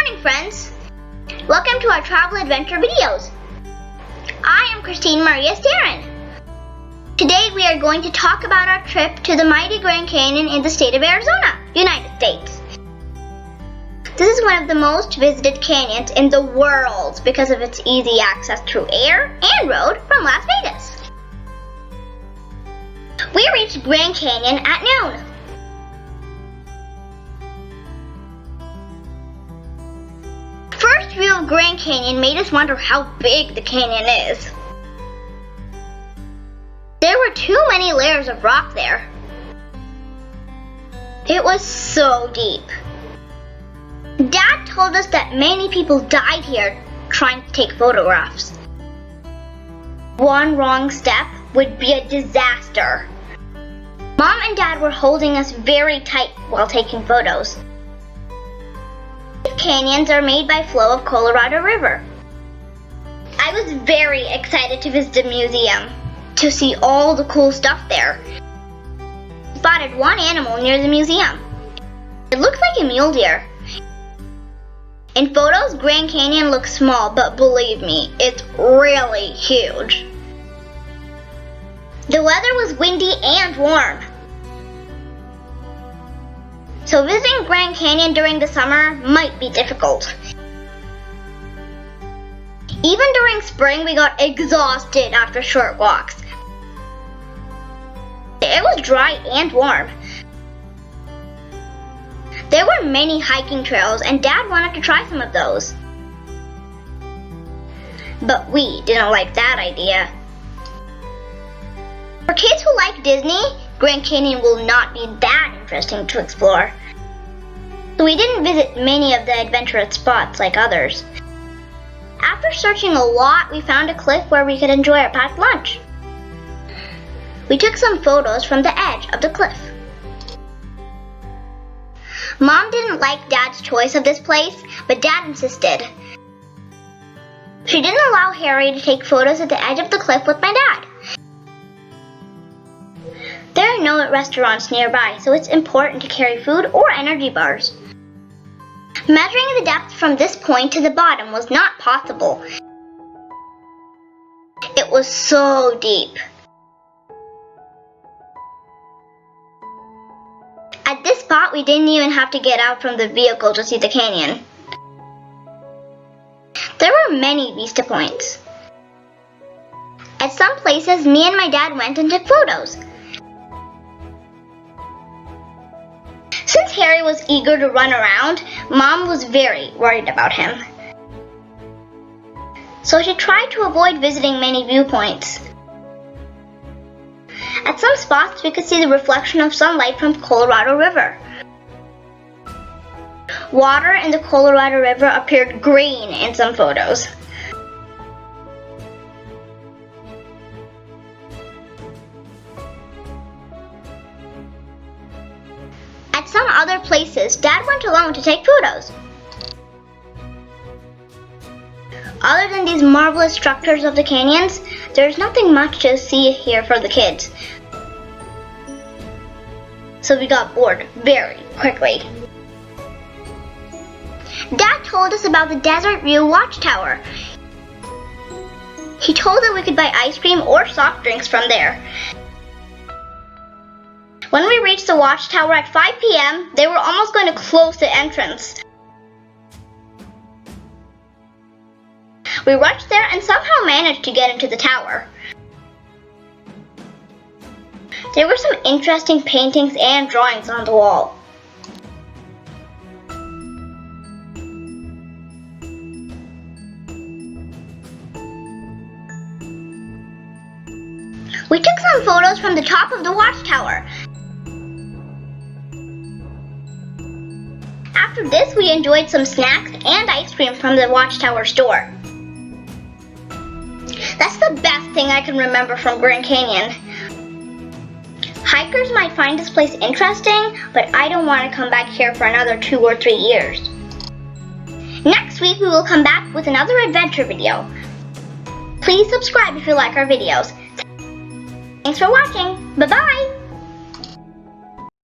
morning, friends! Welcome to our travel adventure videos. I am Christine Maria Sterin. Today we are going to talk about our trip to the mighty Grand Canyon in the state of Arizona, United States. This is one of the most visited canyons in the world because of its easy access through air and road from Las Vegas. We reached Grand Canyon at noon. First view of Grand Canyon made us wonder how big the canyon is. There were too many layers of rock there. It was so deep. Dad told us that many people died here trying to take photographs. One wrong step would be a disaster. Mom and Dad were holding us very tight while taking photos. Canyons are made by flow of Colorado River. I was very excited to visit the museum to see all the cool stuff there. Spotted one animal near the museum. It looked like a mule deer. In photos, Grand Canyon looks small, but believe me, it's really huge. The weather was windy and warm. So visiting Grand Canyon during the summer might be difficult. Even during spring, we got exhausted after short walks. It was dry and warm. There were many hiking trails and Dad wanted to try some of those. But we didn't like that idea. For kids who like Disney, Grand Canyon will not be that interesting to explore. So we didn't visit many of the adventurous spots like others. After searching a lot, we found a cliff where we could enjoy our packed lunch. We took some photos from the edge of the cliff. Mom didn't like Dad's choice of this place, but Dad insisted. She didn't allow Harry to take photos at the edge of the cliff with my dad. There are no restaurants nearby, so it's important to carry food or energy bars. Measuring the depth from this point to the bottom was not possible. It was so deep. At this spot, we didn't even have to get out from the vehicle to see the canyon. There were many vista points. At some places, me and my dad went and took photos. Since Harry was eager to run around, Mom was very worried about him. So she tried to avoid visiting many viewpoints. At some spots, we could see the reflection of sunlight from the Colorado River. Water in the Colorado River appeared green in some photos. At some other places, Dad went alone to take photos. Other than these marvelous structures of the canyons, there's nothing much to see here for the kids. So we got bored very quickly. Dad told us about the Desert View Watchtower. He told that we could buy ice cream or soft drinks from there. When we reached the watchtower at 5 p.m., they were almost going to close the entrance. We rushed there and somehow managed to get into the tower. There were some interesting paintings and drawings on the wall. We took some photos from the top of the watchtower. After this, we enjoyed some snacks and ice cream from the watchtower store. That's the best thing I can remember from Grand Canyon. Hikers might find this place interesting, but I don't want to come back here for another 2 or 3 years. Next week, we will come back with another adventure video. Please subscribe if you like our videos. Thanks for watching. Bye-bye.